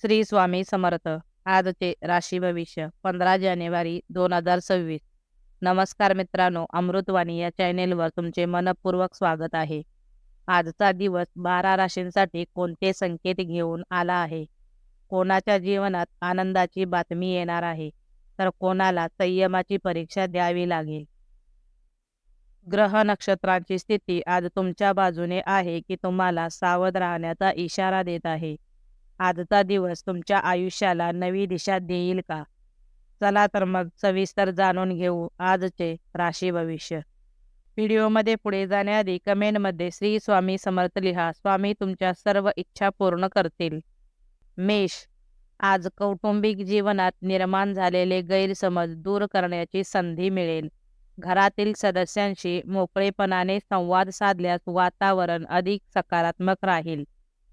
श्री स्वामी समर्थ. आजचे राशी भविष्य 15 जानेवारी 2026. नमस्कार मित्रांनो, अमृतवाणी या चॅनेलवर तुमचे मनपूर्वक स्वागत आहे. आजचा दिवस 12 राशींसाठी कोणते संकेत घेऊन आला आहे? कोणाच्या जीवनात आनंदाची बातमी येणार आहे, तर कोणाला संयमाची परीक्षा द्यावी लागेल? ग्रह नक्षत्रांची स्थिती आज तुमच्या बाजूने आहे की तुम्हाला सावध राहण्याचा इशारा देत आहे? आजचा दिवस तुमच्या आयुष्याला नवी दिशा देईल का? चला तर मग सविस्तर जाणून घेऊ आजचे राशी भविष्य. व्हिडिओमध्ये पुढे जाण्याआधी कमेंटमध्ये श्री स्वामी समर्थ लिहा. स्वामी तुमच्या सर्व इच्छा पूर्ण करतील. मेष, आज कौटुंबिक जीवनात निर्माण झालेले गैरसमज दूर करण्याची संधी मिळेल. घरातील सदस्यांशी मोकळेपणाने संवाद साधल्यास वातावरण अधिक सकारात्मक राहील.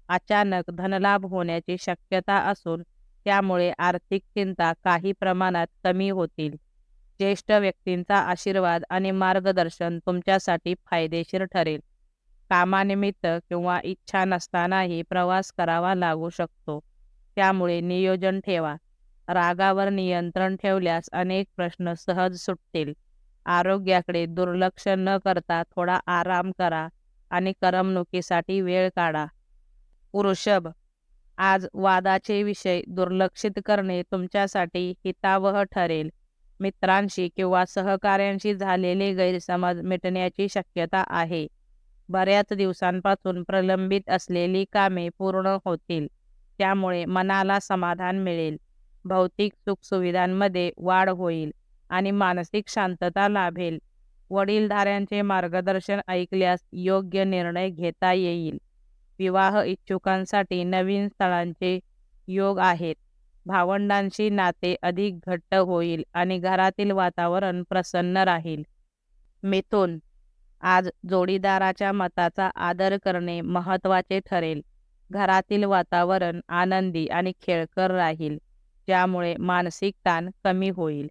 अचानक धनलाभ होण्याची शक्यता असून त्यामुळे आर्थिक चिंता काही प्रमाणात कमी होतील. ज्येष्ठ व्यक्तींचा आशीर्वाद आणि मार्गदर्शन तुमच्यासाठी फायदेशीर ठरेल. कामानिमित्त किंवा इच्छा नसतानाही प्रवास करावा लागू शकतो, त्यामुळे नियोजन ठेवा. रागावर नियंत्रण ठेवल्यास अनेक प्रश्न सहज सुटतील. आरोग्याकडे दुर्लक्ष न करता थोडा आराम करा आणि करमणुकीसाठी वेळ काढा. वृषभ, आज वादाचे विषय दुर्लक्षित करणे तुमच्यासाठी हितावह ठरेल. मित्रांशी किंवा सहकाऱ्यांशी झालेले गैरसमज मिटण्याची शक्यता आहे. बऱ्याच दिवसांपासून प्रलंबित असलेली कामे पूर्ण होतील, त्यामुळे मनाला समाधान मिळेल. भौतिक सुखसुविधांमध्ये वाढ होईल आणि मानसिक शांतता लाभेल. वडीलधाऱ्यांचे मार्गदर्शन ऐकल्यास योग्य निर्णय घेता येईल. विवाह इच्छुकांसाठी नवीन स्थळांचे योग आहेत. भावंडांशी नाते अधिक घट्ट होईल आणि घरातील वातावरण प्रसन्न राहील. मिथुन, आज जोडीदाराच्या मताचा आदर करणे महत्त्वाचे ठरेल. घरातील वातावरण आनंदी आणि खेळकर राहील, ज्यामुळे मानसिक ताण कमी होईल.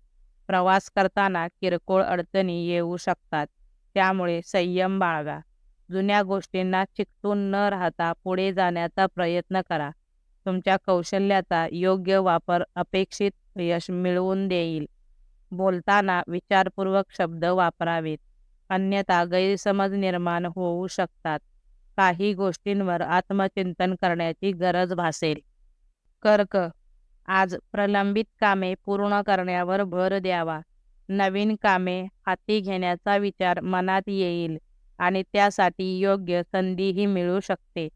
प्रवास करताना किरकोळ अडचणी येऊ शकतात, त्यामुळे संयम बाळगा. जुन्या गोष्टींना चिकटून न राहता पुढे जाण्याचा प्रयत्न करा. तुमच्या कौशल्याचा योग्य वापर अपेक्षित यश मिळवून देईल. बोलताना विचारपूर्वक शब्द वापरावेत, अन्यथा गैरसमज निर्माण होऊ शकतात. काही गोष्टींवर आत्मचिंतन करण्याची गरज भासेल. कर्क, आज प्रलंबित कामे पूर्ण करण्यावर भर द्यावा. नवीन कामे हाती घेण्याचा विचार मनात येईल आणि त्यासाठी योग्य संधीही मिळू शकते.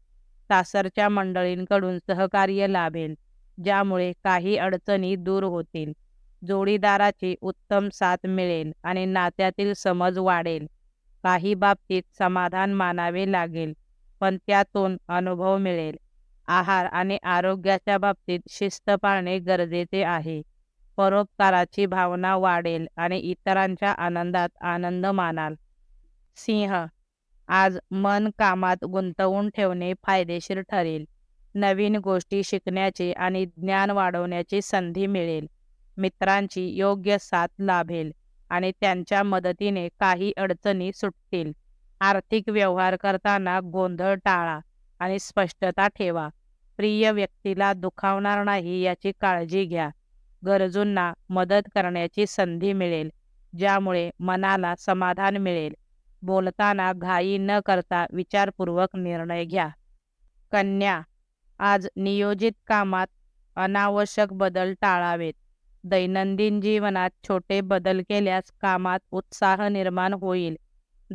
सासरच्या मंडळींकडून सहकार्य लाभेल, ज्यामुळे काही अडचणी दूर होतील. जोडीदाराची उत्तम साथ मिळेल आणि नात्यातील समज वाढेल. काही बाबतीत समाधान मानावे लागेल, पण त्यातून अनुभव मिळेल. आहार आणि आरोग्याच्या बाबतीत शिस्त पाळणे गरजेचे आहे. परोपकाराची भावना वाढेल आणि इतरांच्या आनंदात आनंद मानाल. सिंह, आज मन कामात गुंतवून ठेवणे फायदेशीर ठरेल. नवीन गोष्टी शिकण्याची आणि ज्ञान वाढवण्याची संधी मिळेल. मित्रांची योग्य साथ लाभेल आणि त्यांच्या मदतीने काही अडचणी सुटतील. आर्थिक व्यवहार करताना गोंधळ टाळा आणि स्पष्टता ठेवा. प्रिय व्यक्तीला दुखावणार नाही याची काळजी घ्या. गरजूंना मदत करण्याची संधी मिळेल, ज्यामुळे मनाला समाधान मिळेल. बोलताना घाई न करता विचारपूर्वक निर्णय घ्या. कन्या, आज नियोजित कामात अनावश्यक बदल टाळावेत. दैनंदिन जीवनात छोटे बदल केल्यास कामात उत्साह निर्माण होईल.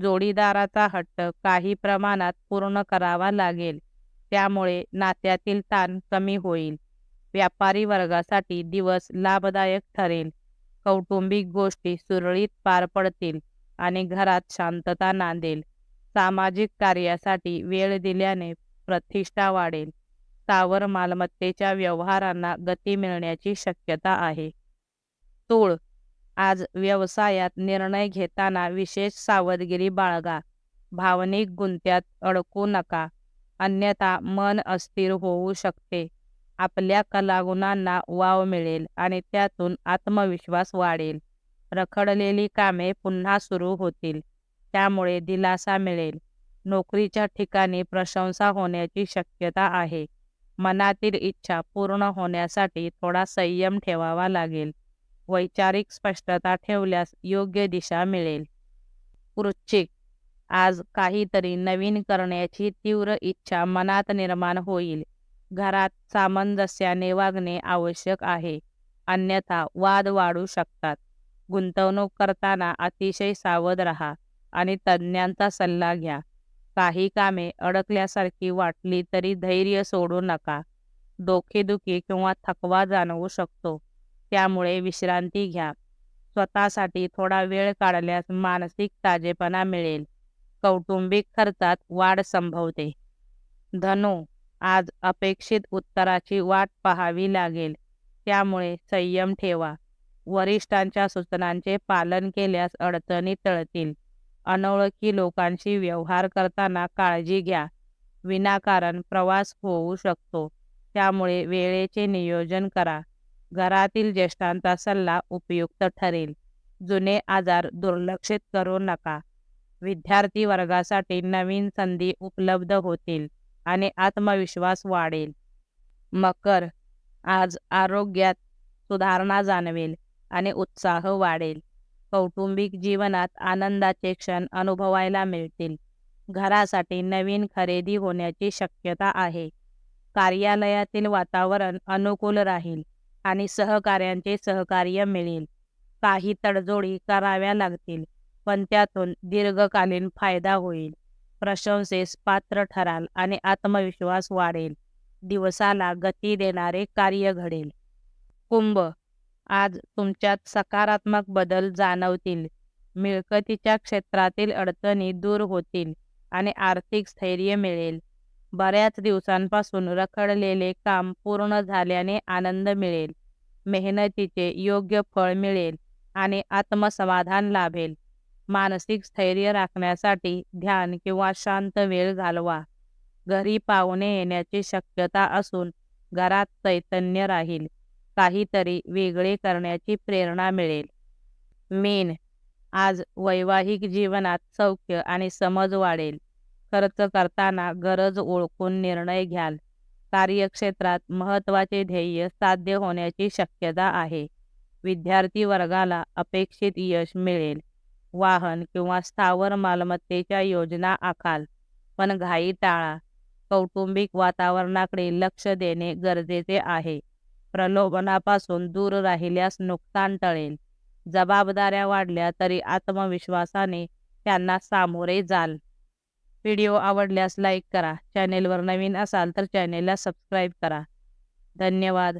जोडीदाराचा हट्ट काही प्रमाणात पूर्ण करावा लागेल, त्यामुळे नात्यातील ताण कमी होईल. व्यापारी वर्गासाठी दिवस लाभदायक ठरेल. कौटुंबिक गोष्टी सुरळीत पार पडतील आणि घरात शांतता नांदेल. सामाजिक कार्यासाठी वेळ दिल्याने प्रतिष्ठा वाढेल. स्थावर मालमत्तेच्या व्यवहारांना गती मिळण्याची शक्यता आहे. तूळ, आज व्यवसायात निर्णय घेताना विशेष सावधगिरी बाळगा. भावनिक गुंत्यात अडकू नका, अन्यथा मन अस्थिर होऊ शकते. आपल्या कलागुणांना वाव मिळेल आणि त्यातून आत्मविश्वास वाढेल. रखडलेली कामे पुन्हा सुरू होतील, त्यामुळे दिलासा मिळेल. नोकरीच्या ठिकाणी प्रशंसा होण्याची शक्यता आहे. मनातील इच्छा पूर्ण होण्यासाठी थोडा संयम ठेवावा लागेल. वैचारिक स्पष्टता ठेवल्यास योग्य दिशा मिळेल. वृश्चिक, आज काहीतरी नवीन करण्याची तीव्र इच्छा मनात निर्माण होईल. घरात सामंजस्याने वागणे आवश्यक आहे, अन्यथा वाद वाढू शकतात. गुंतवणूक करताना अतिशय सावध राहा आणि तज्ज्ञांचा सल्ला घ्या. काही कामे अडकल्यासारखी वाटली तरी धैर्य सोडू नका. डोकेदुखी किंवा थकवा जाणवू शकतो, त्यामुळे विश्रांती घ्या. स्वतःसाठी थोडा वेळ काढल्यास मानसिक ताजेपणा मिळेल. कौटुंबिक खर्चात वाढ संभवते. धनु, आज अपेक्षित उत्तराची वाट पाहावी लागेल, त्यामुळे संयम ठेवा. वरिष्ठांच्या सूचनांचे पालन केल्यास अडचणी टळतील. अनोळखी लोकांशी व्यवहार करताना काळजी घ्या. विनाकारण प्रवास होऊ शकतो, त्यामुळे वेळेचे नियोजन करा. घरातील ज्येष्ठांचा सल्ला उपयुक्त ठरेल. जुने आजार दुर्लक्षित करू नका. विद्यार्थी वर्गासाठी नवीन संधी उपलब्ध होतील आणि आत्मविश्वास वाढेल. मकर, आज आरोग्यात सुधारणा जाणवेल आणि उत्साह वाढेल. कौटुंबिक जीवनात आनंदाचे क्षण अनुभवायला मिळतील. घरासाठी नवीन खरेदी होण्याची शक्यता आहे. कार्यालयातील वातावरण अनुकूल राहील आणि सहकाऱ्यांचे सहकार्य मिळेल. काही तडजोडी कराव्या लागतील, पण त्यातून दीर्घकालीन फायदा होईल. प्रशंसेस पात्र ठराल आणि आत्मविश्वास वाढेल. दिवसाला गती देणारे कार्य घडेल. कुंभ, आज तुमच्यात सकारात्मक बदल जाणवतील. मिळकतीच्या क्षेत्रातील अडचणी दूर होतील आणि आर्थिक स्थैर्य मिळेल. बऱ्याच दिवसांपासून रखडलेले काम पूर्ण झाल्याने आनंद मिळेल. मेहनतीचे योग्य फळ मिळेल आणि आत्मसमाधान लाभेल. मानसिक स्थैर्य राखण्यासाठी ध्यान किंवा शांत वेळ घालवा. घरी पाहुणे येण्याची शक्यता असून घरात चैतन्य राहील. काहीतरी वेगळे करण्याची प्रेरणा मिळेल. मीन, आज वैवाहिक जीवनात सौख्य आणि समज वाढेल. खर्च करताना गरज ओळखून निर्णय घ्याल. कार्यक्षेत्रात महत्त्वाचे ध्येय साध्य होण्याची शक्यता आहे. विद्यार्थी वर्गाला अपेक्षित यश मिळेल. वाहन किंवा स्थावर मालमत्तेच्या योजना आखाल, पण घाई टाळा. कौटुंबिक वातावरणाकडे लक्ष देणे गरजेचे आहे. प्रलोभनापासून दूर राहिल्यास नुकसान टळेल. जबाबदाऱ्या वाढल्या तरी आत्मविश्वासाने त्यांना सामोरे जाल. व्हिडिओ आवडल्यास लाईक करा. चॅनेलवर नवीन असाल तर चॅनेलला सबस्क्राईब करा. धन्यवाद.